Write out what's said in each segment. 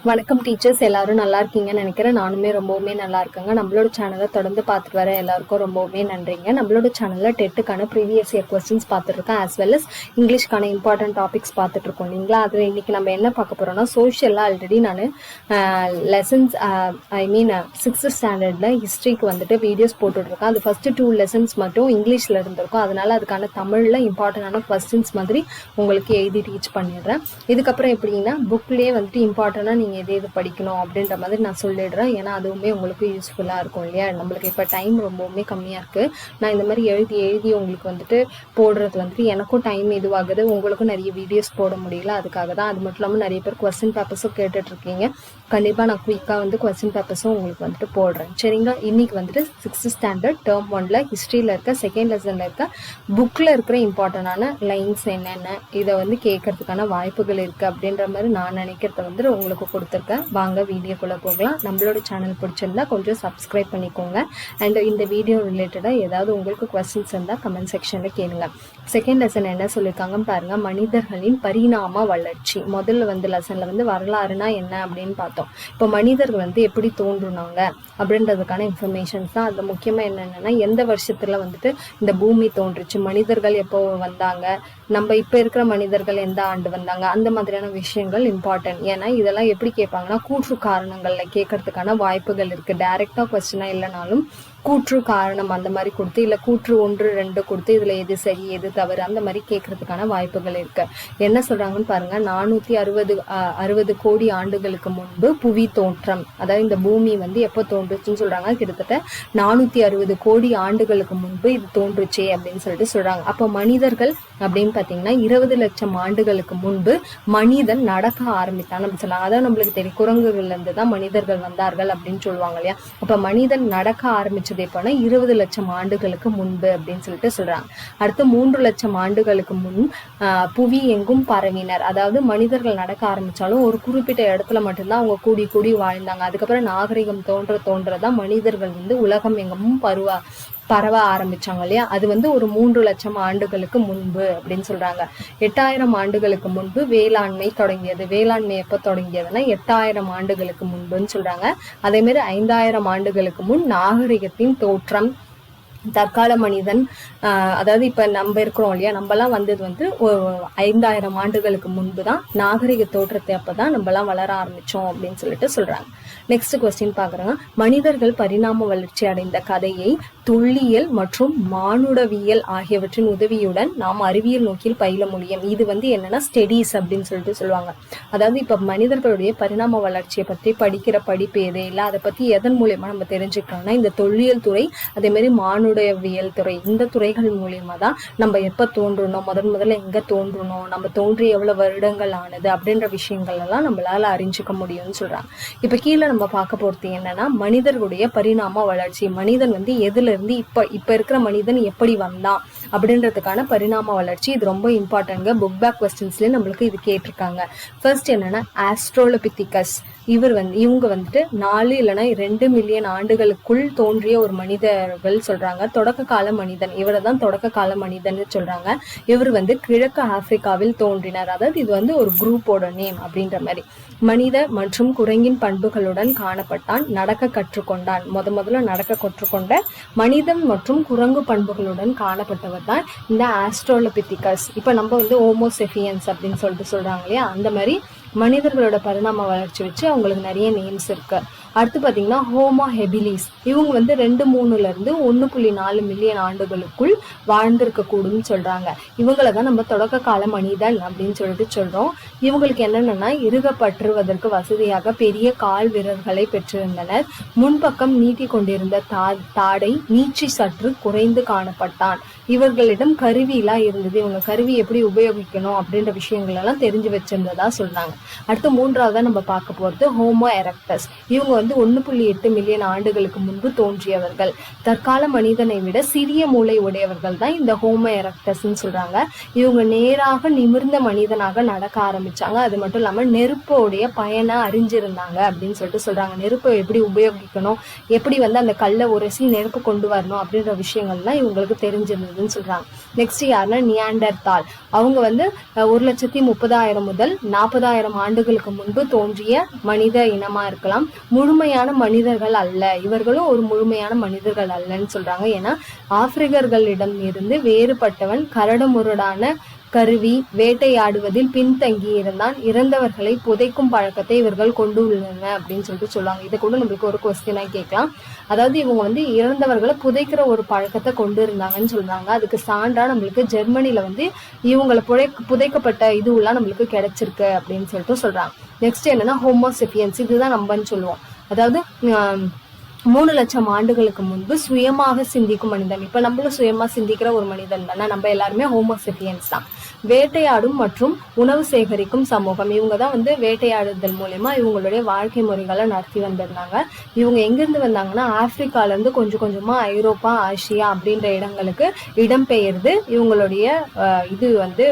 வணக்கம் டீச்சர்ஸ், எல்லாரும் நல்லா இருக்கீங்கன்னு நினைக்கிறேன். நானுமே ரொம்பவுமே நல்லா இருக்கேங்க. நம்மளோட சேனலை தொடர்ந்து பார்த்துட்டு வர எல்லாருக்கும் ரொம்பவுமே நன்றிங்க. நம்மளோட சேனலில் டெட்டுக்கான ப்ரீவியஸ் இயர் கொஸ்டின்ஸ் பார்த்துட்டு இருக்கேன், ஆஸ் வெல் அஸ் இங்கிலீஷ்க்கான இம்பார்ட்டன்ட் டாபிக்ஸ் பார்த்துட்டு இருக்கோம் இல்லைங்களா. அதில் இன்னைக்கு நம்ம என்ன பார்க்க போறோம்னா, சோஷியலில் ஆல்ரெடி நான் லெசன்ஸ் சிக்ஸ்த் ஸ்டாண்டர்டில் ஹிஸ்ட்ரிக்கு வந்துட்டு வீடியோஸ் போட்டுட்ருக்கேன். அது ஃபர்ஸ்ட் 2 லெசன்ஸ் மட்டும் இங்கிலீஷில் இருந்திருக்கும். அதனால அதுக்கான தமிழில் இம்பார்ட்டண்டான கொஸ்டின்ஸ் மாதிரி உங்களுக்கு எழுதி டீச் பண்ணிடுறேன். இதுக்கப்புறம் எப்படின்னா, புக்லேயே வந்துட்டு இம்பார்ட்டண்டாக நீங்கள் எது படிக்கணும் அப்படின்ற மாதிரி நான் சொல்லிடுறேன். ஏன்னா அதுவுமே உங்களுக்கு யூஸ்ஃபுல்லாக இருக்கும் இல்லையா. நம்மளுக்கு இப்போ டைம் ரொம்பவுமே கம்மியாக இருக்குது. நான் இந்த மாதிரி எழுதி உங்களுக்கு வந்துட்டு போடுறது வந்துட்டு எனக்கும் டைம் இதுவாகுது, உங்களுக்கும் நிறைய வீடியோஸ் போட முடியல. அதுக்காக தான். அது மட்டும் இல்லாமல் நிறைய பேர் கொஸ்டின் பேப்பர்ஸும் கேட்டுட்ருக்கீங்க. கண்டிப்பாக நான் குயிக்காக வந்து கொஸ்டின் பேப்பர்ஸும் உங்களுக்கு வந்துட்டு போடுறேன், சரிங்களா. இன்றைக்கி வந்துட்டு 6th ஸ்டாண்டர்ட் டேர்ம் 1ல் ஹிஸ்ட்ரியில் இருக்க செகண்ட் லெசனில் இருக்க புக்கில் இருக்கிற இம்பார்ட்டண்டான லைன்ஸ் என்னென்ன, இதை வந்து கேட்கறதுக்கான வாய்ப்புகள் இருக்குது அப்படின்ற மாதிரி நான் நினைக்கிறத வந்து உங்களுக்கு கொடுத்துருக்கேன். வாங்க வீடியோக்குள்ளே போகலாம். நம்மளோட சேனல் பிடிச்சிருந்தா கொஞ்சம் சப்ஸ்கிரைப் பண்ணிக்கோங்க. அண்ட் இந்த வீடியோ ரிலேட்டடாக ஏதாவது உங்களுக்கு கொஸ்டின்ஸ் இருந்தால் கமெண்ட் செக்ஷனில் கேளுங்க. செகண்ட் லெசன் என்ன சொல்லியிருக்காங்கன்னு பாருங்கள். மனிதர்களின் பரிணாம வளர்ச்சி. முதல்ல வந்து லெசனில் வந்து வரலாறுனா என்ன அப்படின்னு பார்த்தோம். இப்போ மனிதர்கள் வந்து எப்படி தோன்றுனாங்க அப்படின்றதுக்கான இன்ஃபர்மேஷன்ஸ் தான். அது முக்கியமாக என்னென்னா, எந்த வருஷத்தில் வந்துட்டு இந்த பூமி தோன்றுச்சு, மனிதர்கள் எப்போ வந்தாங்க, நம்ம இப்போ இருக்கிற மனிதர்கள் எந்த ஆண்டு வந்தாங்க, அந்த மாதிரியான விஷயங்கள் இம்பார்ட்டன்ட். ஏன்னா இதெல்லாம் எப்படி கேட்பாங்கன்னா, கூற்று காரணங்களில் கேட்கறதுக்கான வாய்ப்புகள் இருக்குது. டைரெக்டாக கொஸ்டினாக இல்லைனாலும் கூற்று காரணம் அந்த மாதிரி கொடுத்து, இல்லை கூற்று 1 2 கொடுத்து இதில் எது சரி எது தவறு அந்த மாதிரி கேட்கறதுக்கான வாய்ப்புகள் இருக்கு. என்ன சொல்றாங்கன்னு பாருங்க. 460 கோடி ஆண்டுகளுக்கு முன்பு புவி தோற்றம், அதாவது இந்த பூமி வந்து எப்போ தோன்றுச்சுன்னு சொல்றாங்க. கிட்டத்தட்ட 460 கோடி ஆண்டுகளுக்கு முன்பு இது தோன்றுச்சே அப்படின்னு சொல்லிட்டு சொல்றாங்க. அப்போ மனிதர்கள் அப்படின்னு பார்த்தீங்கன்னா 20 லட்சம் ஆண்டுகளுக்கு முன்பு மனிதன் நடக்க ஆரம்பித்தான் அப்படின்னு சொல்லலாம். அதாவது நம்மளுக்கு தெரியும், குரங்குகள்ல இருந்து தான் மனிதர்கள் வந்தார்கள் அப்படின்னு சொல்லுவாங்க இல்லையா. அப்போ மனிதன் நடக்க ஆரம்பிச்சதே போனா 20 லட்சம் ஆண்டுகளுக்கு முன்பு அப்படின்னு சொல்லிட்டு சொல்றாங்க. அடுத்து 3 லட்சம் ஆண்டுகளுக்கு முன் புவி எங்கும் பரவினர். அதாவது மனிதர்கள் நடக்க ஆரம்பிச்சாலும் ஒரு குறிப்பிட்ட இடத்துல மட்டும்தான் அவங்க கூடி கூடி வாழ்ந்தாங்க. அதுக்கப்புறம் நாகரிகம் தோன்றதான் மனிதர்கள் வந்து உலகம் எங்கும் பரவ ஆரம்பிச்சாங்க இல்லையா. அது வந்து ஒரு 3 லட்சம் ஆண்டுகளுக்கு முன்பு அப்படின்னு சொல்றாங்க. 8000 ஆண்டுகளுக்கு முன்பு வேளாண்மை தொடங்கியது. வேளாண்மை எப்போ தொடங்கியதுன்னா 8000 ஆண்டுகளுக்கு முன்புன்னு சொல்றாங்க. அதே மாதிரி 5000 ஆண்டுகளுக்கு முன் நாகரிகத்தின் தோற்றம். தற்கால மனிதன், அதாவது இப்ப நம்ம இருக்கிறோம் இல்லையா, நம்மலாம் வந்தது வந்து 5000 ஆண்டுகளுக்கு முன்பு தான். நாகரிக தோற்றத்தை அப்பதான் நம்மலாம் வளர ஆரம்பிச்சோம் அப்படின்னு சொல்லிட்டு சொல்றாங்க. நெக்ஸ்ட் கொஸ்டின் பாக்குறாங்க. மனிதர்கள் பரிணாம வளர்ச்சி அடைந்த கதையை தொல்லியல் மற்றும் மானுடவியல் ஆகியவற்றின் உதவியுடன் நாம் அறிவியல் நோக்கில் பயில முடியும். இது வந்து என்னன்னா ஸ்டடீஸ் அப்படின்னு சொல்லிட்டு சொல்லுவாங்க. அதாவது இப்ப மனிதர்களுடைய பரிணாம வளர்ச்சியை பற்றி படிக்கிற படிப்பு எது இல்லை, அதை பத்தி எதன் மூலியமா நம்ம தெரிஞ்சுக்கலாம்னா இந்த தொல்லியல் துறை, அதே மாதிரி மானுடவியல் துறை, இந்த துறைகள் மூலியமா தான் நம்ம எப்ப தோன்றணும், முதல்ல எங்க தோன்றணும், நம்ம தோன்றி எவ்வளவு வருடங்கள் ஆனது அப்படின்ற விஷயங்கள் எல்லாம் நம்மளால அறிஞ்சிக்க முடியும்னு சொல்றாங்க. இப்ப கீழே நம்ம பார்க்க போறது என்னன்னா, மனிதர்களுடைய பரிணாம வளர்ச்சி. மனிதன் வந்து எதுல இருந்து இப்ப இருக்கிற மனிதன் எப்படி வந்தான் அப்படின்றதுக்கான பரிணாம வளர்ச்சி. இது ரொம்ப இம்பார்ட்டன்ட். புக் பேக் கொஸ்டின்ஸ்ல நம்மளுக்கு இது கேட்டிருக்காங்க. ஃபர்ஸ்ட் என்னன்னா, ஆஸ்ட்ரோலோபித்திகஸ். இவங்க வந்துட்டு 4 இல்லைன்னா 2 மில்லியன் ஆண்டுகளுக்குள் தோன்றிய ஒரு மனிதர்கள் சொல்றாங்க. தொடக்க கால மனிதன், இவரை தான் தொடக்க கால மனிதன் சொல்றாங்க. இவர் வந்து கிழக்கு ஆப்பிரிக்காவில் தோன்றினார். அதாவது இது வந்து ஒரு குரூப்போட நேம் அப்படின்ற மாதிரி. மனித மற்றும் குரங்கின் பண்புகளுடன் காணப்பட்டான், நடக்க கற்றுக்கொண்டான். முதல்ல நடக்க கற்றுக்கொண்ட மனிதன் மற்றும் குரங்கு பண்புகளுடன் காணப்பட்டவர் தான் இந்த ஆஸ்ட்ரோலோபித்திகஸ். இப்ப நம்ம வந்து ஹோமோசெபியன்ஸ் அப்படின்னு சொல்லிட்டு சொல்றாங்க இல்லையா, அந்த மாதிரி மனிதர்களோட பரிணாம வளர்ச்சி வச்சு அவங்களுக்கு நிறைய நேம்ஸ் இருக்கு. அடுத்து பார்த்தீங்கன்னா ஹோமோ ஹெபிலிஸ். இவங்க வந்து 2.3 to 1.4 மில்லியன் ஆண்டுகளுக்குள் வாழ்ந்திருக்க கூடும்னு சொல்றாங்க. இவங்களை தான் நம்ம தொடக்க கால மனிதன் அப்படின்னு சொல்லிட்டு சொல்றோம். இவங்களுக்கு என்னென்னா, இறுக பற்றுவதற்கு வசதியாக பெரிய கால் விரல்களை பெற்றிருந்தனர். முன்பக்கம் நீட்டி கொண்டிருந்த தாடை நீச்சி சற்று குறைந்து காணப்பட்டான். இவர்களிடம் கருவியெல்லாம் இருந்தது. இவங்க கருவி எப்படி உபயோகிக்கணும் அப்படின்ற விஷயங்கள் எல்லாம் தெரிஞ்சு வச்சிருந்ததா சொல்றாங்க. அடுத்து 3ஆவதா நம்ம பார்க்க போறது ஹோமோ எரக்டஸ். இவங்க வந்து 1.8 மில்லியன் ஆண்டுகளுக்கு முன்பு தோன்றியவர்கள். தற்கால மனிதனை விட சிறிய மூளை உடையவர்கள் தான் இந்த ஹோமோ எரக்டஸ்ன்னு சொல்றாங்க. இவங்க நேராக நிமிர்ந்த மனிதனாக நடக்க ஆரம்பிச்சாங்க. அது மட்டும் இல்லாம நெருப்போடைய பயனை அறிஞ்சிருந்தாங்க அப்படின்னு சொல்லிட்டு சொல்றாங்க. நெருப்பை எப்படி உபயோகிக்கணும், எப்படி வந்து அந்த கல்லை உரசி நெருப்பு கொண்டு வரணும் அப்படின்ற விஷயங்கள்லாம் இவங்களுக்கு தெரிஞ்சிருந்ததுன்னு சொல்றாங்க. நெக்ஸ்ட் யாருன்னா நியாண்டர்தால். அவங்க வந்து 1,30,000 முதல் 40,000 50,000 ஆண்டுகளுக்கு முன்பு தோன்றிய மனித இனமா இருக்கலாம். முழுமையான மனிதர்கள் அல்ல, இவர்களும் ஒரு முழுமையான மனிதர்கள் அல்லன்னு சொல்றாங்க. ஏன்னா ஆப்பிரிக்கர்களிடம் இருந்து வேறுபட்டவன், கரடுமுரடான கருவி, வேட்டையாடுவதில் பின்தங்கி இருந்தான், இறந்தவர்களை புதைக்கும் பழக்கத்தை இவர்கள் கொண்டு உள்ளனர் அப்படின்னு சொல்லிட்டு சொல்லுவாங்க. இதை கூட நம்மளுக்கு ஒரு கொஸ்டினா கேட்கலாம். அதாவது இவங்க வந்து இறந்தவர்களை புதைக்கிற ஒரு பழக்கத்தை கொண்டு இருந்தாங்கன்னு சொல்றாங்க. அதுக்கு சான்றா நம்மளுக்கு ஜெர்மனில வந்து இவங்களை புதைக்கப்பட்ட இதுவெல்லாம் நம்மளுக்கு கிடைச்சிருக்கு அப்படின்னு சொல்லிட்டு சொல்றாங்க. நெக்ஸ்ட் என்னன்னா ஹோமோசெபியன்ஸ், இதுதான் நம்பன்னு சொல்லுவோம். அதாவது 3 லட்சம் ஆண்டுகளுக்கு முன்பு சுயமாக சிந்திக்கும் மனிதன். இப்ப நம்மளும் சுயமா சிந்திக்கிற ஒரு மனிதன் தானே, நம்ம எல்லாருமே ஹோமோசெபியன்ஸ் தான். வேட்டையாடும் மற்றும் உணவு சேகரிக்கும் சமூகம், இவங்க தான் வந்து வேட்டையாடுதல் மூலமா இவங்களுடைய வாழ்க்கை முறைகளை நடத்தி வந்திருந்தாங்க. இவங்க எங்கிருந்து வந்தாங்கன்னா ஆப்பிரிக்கால இருந்து கொஞ்சம் கொஞ்சமா ஐரோப்பா, ஆசியா அப்படின்ற இடங்களுக்கு இடம்பெயர்ந்து இவங்களுடைய இது வந்து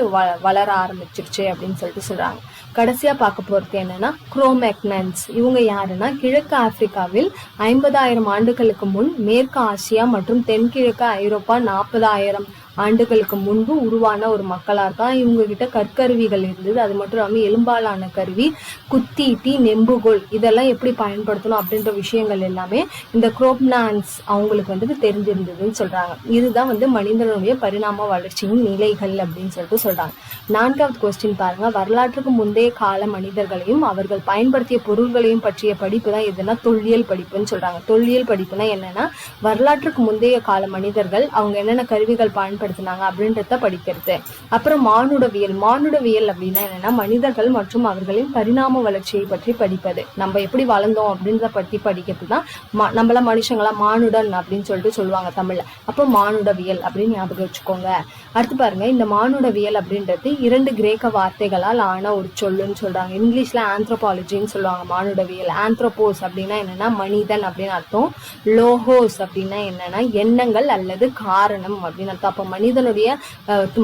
வளர ஆரம்பிச்சிருச்சு அப்படின்னு சொல்லிட்டு சொல்றாங்க. கடைசியா பார்க்க போறது என்னன்னா குரோமேக்னன்ஸ். இவங்க யாருன்னா கிழக்கு ஆப்பிரிக்காவில் 50,000 ஆண்டுகளுக்கு முன் மேற்கு ஆசியா மற்றும் தென்கிழக்கு ஐரோப்பா 40,000 ஆண்டுகளுக்கு முன்பு உருவான ஒரு மக்களா இருக்கா. இவங்க கிட்ட கற்கருவிகள் இருந்தது. அது மட்டும் இல்லாம எலும்பாலான கருவி, குத்தீட்டி, நெம்புகோல் இதெல்லாம் எப்படி பயன்படுத்தணும் அப்படின்ற விஷயங்கள் எல்லாமே இந்த குரோம்னான்ஸ் அவங்களுக்கு வந்து தெரிஞ்சிருந்ததுன்னு சொல்றாங்க. இதுதான் வந்து மனிதனுடைய பரிணாம வளர்ச்சியின் நிலைகள் அப்படின்னு சொல்லிட்டு சொல்றாங்க. 4வது கொஸ்டின் பாருங்க. வரலாற்றுக்கு முந்தைய கால மனிதர்களையும் அவர்கள் பயன்படுத்திய பொருள்களையும் பற்றிய படிப்பு தான் எதுனா தொல்லியல் படிப்புன்னு சொல்றாங்க. தொல்லியல் படிப்புனா என்னன்னா வரலாற்றுக்கு முந்தைய கால மனிதர்கள் அவங்க என்னென்ன கருவிகள் பயன்படுத்தினாங்க அப்படின்றத படிக்கிறது. அப்புறம் மானுடவியல். மானுடவியல் அப்படின்னா என்னன்னா மனிதர்கள் மற்றும் அவர்களின் பரிணாம வளர்ச்சியை பற்றி படிப்பது. நம்ம எப்படி வளர்ந்தோம் அப்படின்றத பற்றி படிக்கிறது தான் நம்மள மனுஷங்களா மானுடன் அப்படின்னு சொல்லிட்டு சொல்லுவாங்க தமிழ்ல. அப்போ மானுடவியல் அப்படின்னு ஞாபகம் வச்சுக்கோங்க. அடுத்து பாருங்க, இந்த மானுடவியல் அப்படின்றது 2 கிரேக்க வார்த்தைகளால் ஆன ஒரு சொல்லுன்னு சொல்றாங்க. இங்கிலீஷ்ல ஆந்த்ரோபாலஜின்னு சொல்லுவாங்க மனிதவியல். ஆந்த்ரோபோஸ் அப்படின்னா என்னன்னா மனிதன் அப்படின்னு அர்த்தம். லோகோஸ் அப்படின்னா என்னன்னா எண்ணங்கள் அல்லது காரணம் அப்படின்னு அர்த்தம். அப்ப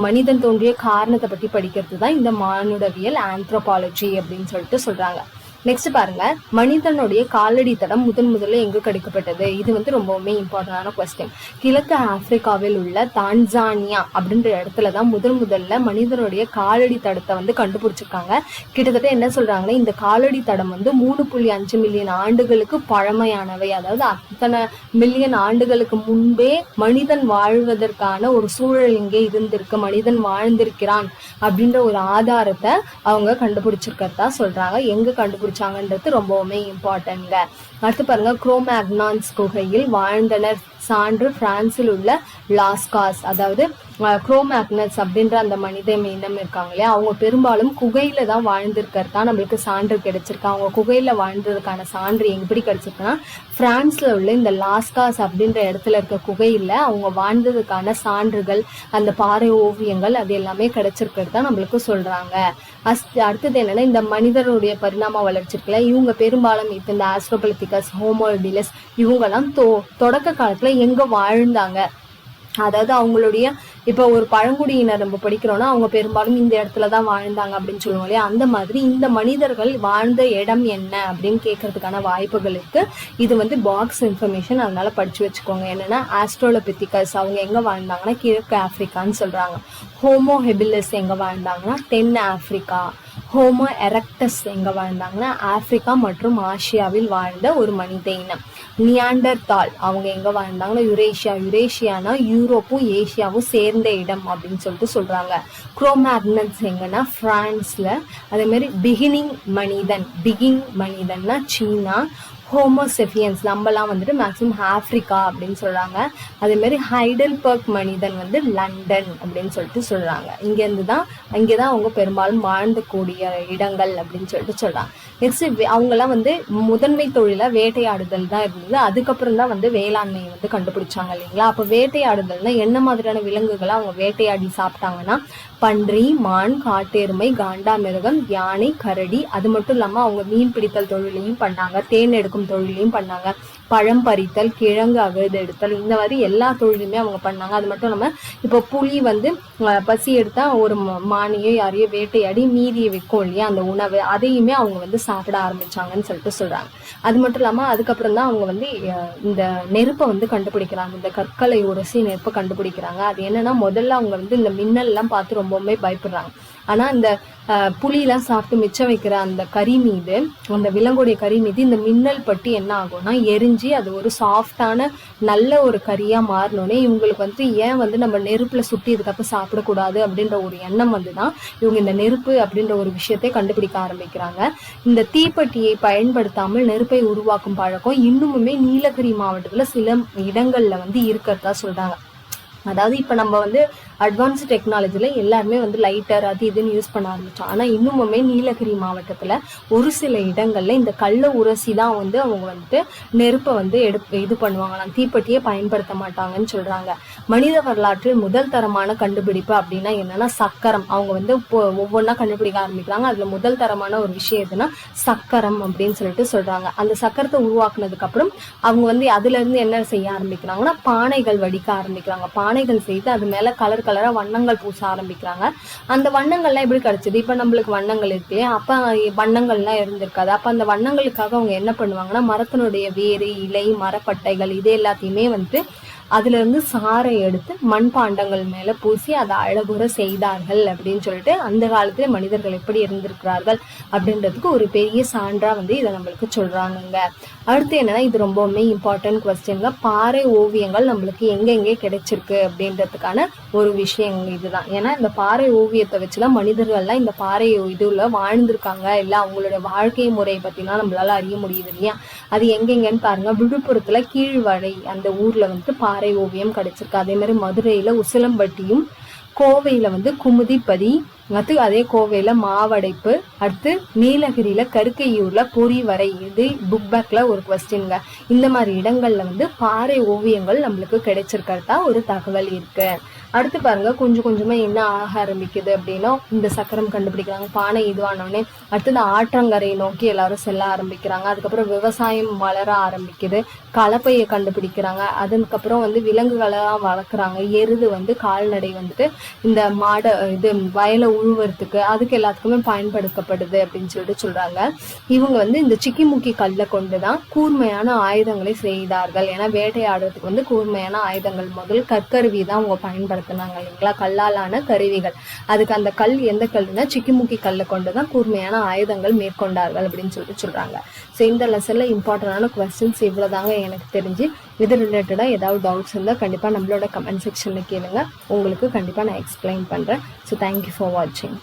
மனிதன் தோன்றிய காரணத்தை பத்தி படிக்கிறது தான் இந்த மானுடவியல், ஆந்த்ரோபாலஜி அப்படின்னு சொல்லிட்டு சொல்றாங்க. நெக்ஸ்ட் பாருங்க, மனிதனுடைய காலடி தடம் முதல்ல எங்கு கிடைக்கப்பட்டது? இது வந்து ரொம்பவுமே இம்பார்ட்டன்டான கொஸ்டின். கிழக்கு ஆப்பிரிக்காவில் உள்ள தான்சானியா அப்படின்ற இடத்துலதான் முதல்ல மனிதனுடைய காலடி தடத்தை வந்து கண்டுபிடிச்சிருக்காங்க. கிட்டத்தட்ட என்ன சொல்றாங்கன்னா இந்த காலடி தடம் வந்து 3.5 மில்லியன் ஆண்டுகளுக்கு பழமையானவை. அதாவது அத்தனை மில்லியன் ஆண்டுகளுக்கு முன்பே மனிதன் வாழ்வதற்கான ஒரு சூழல் இங்கே இருந்திருக்கு, மனிதன் வாழ்ந்திருக்கிறான் அப்படின்ற ஒரு ஆதாரத்தை அவங்க கண்டுபிடிச்சிருக்கிறதா சொல்றாங்க. எங்க கண்டுபிடிச்சாங்கன்றது ரொம்பவுமே இம்பார்ட்டன்ட்ங்க. அடுத்து பாருங்க, குரோமேக்னான்ஸ் குகையில் வாழ்ந்தனர் சான்று பிரான்சில் உள்ள லாஸ்காஸ். அதாவது குரோமேக்னஸ் அப்படின்ற அந்த மனித இனம் இருக்காங்க இல்லையா, அவங்க பெரும்பாலும் குகையில தான் வாழ்ந்திருக்கிறதா நம்மளுக்கு சான்று கிடைச்சிருக்கு. அவங்க குகையில வாழ்ந்ததுக்கான சான்று எப்படி கிடைச்சிருக்குன்னா பிரான்ஸ்ல உள்ள இந்த லாஸ்காஸ் அப்படின்ற இடத்துல இருக்க குகையில அவங்க வாழ்ந்ததுக்கான சான்றுகள், அந்த பாறை ஓவியங்கள் அது எல்லாமே கிடைச்சிருக்கிறதா நம்மளுக்கு சொல்றாங்க. அடுத்தது என்னன்னா இந்த மனிதனுடைய பரிணாம வளர்ச்சி இருக்குல்ல, இவங்க பெரும்பாலும் இப்ப இந்த ஆஸ்ட்ரோபலித்திகஸ், ஹோமோடிலஸ் இவங்கெல்லாம் தொடக்க காலத்துல எங்க வாழ்ந்தாங்க, அதாவது அவங்களுடைய இப்ப ஒரு பழங்குடியினர் நம்ம படிக்கிறோம்னா அவங்க பெரும்பாலும் இந்த இடத்துலதான் வாழ்ந்தாங்க அப்படின்னு சொல்லுவோம் இல்லையா, அந்த மாதிரி இந்த மனிதர்கள் வாழ்ந்த இடம் என்ன அப்படின்னு கேட்கறதுக்கான வாய்ப்புகள் இருக்கு. இது வந்து பாக்ஸ் இன்ஃபர்மேஷன், அதனால படிச்சு வச்சுக்கோங்க. என்னன்னா ஆஸ்ட்ரோலோபித்திகஸ் அவங்க எங்க வாழ்ந்தாங்கன்னா கிழக்கு ஆப்பிரிக்கான்னு சொல்றாங்க. ஹோமோ ஹெபிலிஸ் எங்க வாழ்ந்தாங்கன்னா தென் ஆப்பிரிக்கா. ஹோமோ எரக்டஸ் எங்க வாழ்ந்தாங்கன்னா ஆப்பிரிக்கா மற்றும் ஆசியாவில் வாழ்ந்த ஒரு மனித இனம். நியாண்டர்தால் அவங்க எங்க வாழ்ந்தாங்கன்னா யுரேஷியானா யூரோப்பும் ஏசியாவும் சேர்ந்த இடம் அப்படின்னு சொல்லிட்டு சொல்றாங்க. குரோமேக்னஸ் எங்கன்னா பிரான்ஸ்ல. அதே மாதிரி பிகிங் மனிதன்னா சீனா. ஹோமோசெபியன்ஸ் நம்மலாம் வந்துட்டு மேக்சிமம் ஆப்பிரிக்கா அப்படின்னு சொல்றாங்க. அதே மாதிரி ஹைடல்பர்க் மனிதன் வந்து லண்டன் அப்படின்னு சொல்லிட்டு சொல்றாங்க. இங்கேதான் அவங்க பெரும்பாலும் வாழ்ந்தக்கூடிய இடங்கள் அப்படின்னு சொல்லிட்டு சொல்றாங்க. நெக்ஸ்ட் அவங்கெல்லாம் வந்து முதன்மை தொழில வேட்டையாடுதல் தான் இருந்தது. அதுக்கப்புறம் தான் வந்து வேளாண்மையை வந்து கண்டுபிடிச்சாங்க இல்லைங்களா. அப்போ வேட்டையாடுதல்னா என்ன மாதிரியான விலங்குகளை அவங்க வேட்டையாடி சாப்பிட்டாங்கன்னா பன்றி, மான், காட்டெருமை, காண்டாமிருகம், யானை, கரடி. அது மட்டும் இல்லாம அவங்க மீன் பிடித்தல் தொழிலையும் பண்ணாங்க, தேன் எடுக்கும் தொழிலையும் பண்ணாங்க, பழம் பறித்தல், கிழங்கு அகழ்ந்தெடுத்தல், இந்த மாதிரி எல்லா தொழிலுமே அவங்க பண்ணாங்க. அது மட்டும் இல்லாம இப்போ புலி வந்து பசி எடுத்தா ஒரு மானையோ யாரையோ வேட்டையாடி மீதியை வைக்கும் இல்லையா அந்த உணவு, அதையுமே அவங்க வந்து சாப்பிட ஆரம்பிச்சாங்கன்னு சொல்லிட்டு சொல்றாங்க. அது மட்டும் இல்லாம அதுக்கப்புறம் தான் அவங்க வந்து இந்த நெருப்பை வந்து கண்டுபிடிக்கிறாங்க. இந்த கற்களை உரசி நெருப்பை கண்டுபிடிக்கிறாங்க. அது என்னன்னா முதல்ல அவங்க வந்து இந்த மின்னல் எல்லாம் பார்த்து ரொம்பவுமே பயப்படுறாங்க. ஆனா இந்த புளியெல்லாம் சாப்பிட்டு மிச்சம் வைக்கிற அந்த கறி மீது, அந்த விலங்குடைய கறி மீது இந்த மின்னல் பட்டு என்ன ஆகும்னா எரிஞ்சு அது ஒரு சாஃப்டான நல்ல ஒரு கறியா மாறினோடனே இவங்களுக்கு வந்து ஏன் வந்து நம்ம நெருப்புல சுட்டி இதுக்கப்புறம் சாப்பிடக்கூடாது அப்படின்ற ஒரு எண்ணம் வந்துதான் இவங்க இந்த நெருப்பு அப்படின்ற ஒரு விஷயத்தை கண்டுபிடிக்க ஆரம்பிக்கிறாங்க. இந்த தீப்பெட்டியை பயன்படுத்தாமல் நெருப்பை உருவாக்கும் பழக்கம் இன்னுமுமே நீலகிரி மாவட்டத்துல சில இடங்கள்ல வந்து இருக்கிறதா சொல்றாங்க. அதாவது இப்ப நம்ம வந்து அட்வான்ஸ் டெக்னாலஜில எல்லாருமே வந்து லைட்டர் அது இதுன்னு யூஸ் பண்ண ஆரம்பிச்சோம். ஆனா இன்னுமுமே நீலகிரி மாவட்டத்துல ஒரு சில இடங்கள்ல இந்த கல்ல உரசி தான் வந்து அவங்க வந்துட்டு நெருப்பை வந்து இது பண்ணுவாங்களாம், தீப்பெட்டியே பயன்படுத்த மாட்டாங்கன்னு சொல்றாங்க. மனித வரலாற்றில் முதல் தரமான கண்டுபிடிப்பு அப்படின்னா என்னன்னா சக்கரம். அவங்க வந்து ஒவ்வொன்றா கண்டுபிடிக்க ஆரம்பிக்கிறாங்க. அதுல முதல் தரமான ஒரு விஷயம் எதுனா சக்கரம் அப்படின்னு சொல்லிட்டு சொல்றாங்க. அந்த சக்கரத்தை உருவாக்குனதுக்கு அப்புறம் அவங்க வந்து அதுல இருந்து என்ன செய்ய ஆரம்பிக்கிறாங்கன்னா பானைகள் வடிக்க ஆரம்பிக்கிறாங்க. பானைகள் செய்து அது மேல கலர் கலரா வண்ணங்கள் பூச ஆரம்பிக்கிறாங்க. அந்த வண்ணங்கள்லாம் எப்படி கிடைச்சது? இப்ப நம்மளுக்கு வண்ணங்கள் இருக்கு இல்லையா, அப்ப வண்ணங்கள்லாம் இருந்திருக்காது. அப்ப அந்த வண்ணங்களுக்காக அவங்க என்ன பண்ணுவாங்கன்னா மரத்தினுடைய வேறு, இலை, மரப்பட்டைகள் இது எல்லாத்தையுமே வந்து அதுல இருந்து சாறை எடுத்து மண்பாண்டங்கள் மேல பூசி அதை அழகுற செய்தார்கள் அப்படின்னு சொல்லிட்டு அந்த காலத்துல மனிதர்கள் எப்படி இருந்திருக்கிறார்கள் அப்படின்றதுக்கு ஒரு பெரிய சான்றா வந்து இதை நம்மளுக்கு சொல்றாங்க. அடுத்து என்னன்னா இது ரொம்பவுமே இம்பார்ட்டன்ட் கொஸ்டின்ங்க. பாறை ஓவியங்கள் நம்மளுக்கு எங்கெங்கே கிடைச்சிருக்கு அப்படின்றதுக்கான ஒரு விஷயம் இதுதான். ஏன்னா இந்த பாறை ஓவியத்தை வச்சுதான் மனிதர்கள்லாம் இந்த பாறை இதுல வாழ்ந்திருக்காங்க, இல்ல அவங்களோட வாழ்க்கை முறையை பத்திலாம் நம்மளால அறிய முடியுது இல்லையா. அது எங்கெங்கன்னு பாருங்க. விழுப்புரத்துல கீழ்வடை அந்த ஊர்ல வந்து பாறை ஓவியம் கிடைச்சிருக்கு. அதே மாதிரி மதுரையில உசிலம்பட்டியும், கோவையில வந்து குமுதிப்பதி, அதே கோவையில மாவடைப்பு, அடுத்து நீலகிரியில கருக்கையூர்ல பொறிவரை. இது புக் பேக்ல ஒரு கொஸ்டின்ங்க. இந்த மாதிரி இடங்கள்ல வந்து பாறை ஓவியங்கள் நம்மளுக்கு கிடைச்சிருக்கிறதா ஒரு தகவல் இருக்கு. அடுத்து பாருங்க கொஞ்சம் கொஞ்சமா என்ன ஆக ஆரம்பிக்குது அப்படின்னா இந்த சக்கரம் கண்டுபிடிக்கிறாங்க, பானை இதுவானோடனே அடுத்து இந்த ஆற்றங்கரையை நோக்கி எல்லாரும் செல்ல ஆரம்பிக்கிறாங்க. அதுக்கப்புறம் விவசாயம் வளர ஆரம்பிக்குது, கலப்பையை கண்டுபிடிக்கிறாங்க. அதுக்கப்புறம் வந்து விலங்குகளெல்லாம் வளர்க்குறாங்க. எருது வந்து கால்நடை வந்துட்டு இந்த மாடை இது வயலை உழுவுறதுக்கு அதுக்கு எல்லாத்துக்குமே பயன்படுத்தப்படுது அப்படின்னு சொல்லிட்டு சொல்றாங்க. இவங்க வந்து இந்த சிக்கிமுக்கி கல்லை கொண்டுதான் கூர்மையான ஆயுதங்களை செய்தார்கள். ஏன்னா வேட்டையாடுறதுக்கு வந்து கூர்மையான ஆயுதங்கள் முதல் கற்கருவி தான் அவங்க பயன்படுத்தினாங்க இல்லைங்களா, கல்லாலான கருவிகள். அதுக்கு அந்த கல் எந்த கல்லுன்னா சிக்கிமுக்கி கல்லை கொண்டுதான் கூர்மையான ஆயுதங்கள் மேற்கொண்டார்கள் அப்படின்னு சொல்லிட்டு சொல்றாங்க. ஸோ இந்த லெசன்ல இம்பார்ட்டன்டான கொஸ்டின்ஸ் இவ்வளவுதாங்க எனக்கு தெரிஞ்சு. இது ரிலேட்டடா ஏதாவது டவுட்ஸ் இருந்தா கண்டிப்பா நம்மளோட கமெண்ட் செக்ஷன்ல கேளுங்க, உங்களுக்கு கண்டிப்பா நான் எக்ஸ்பிளைன் பண்றேன். ஸோ தேங்க்யூ ஃபார் வாட்சிங்.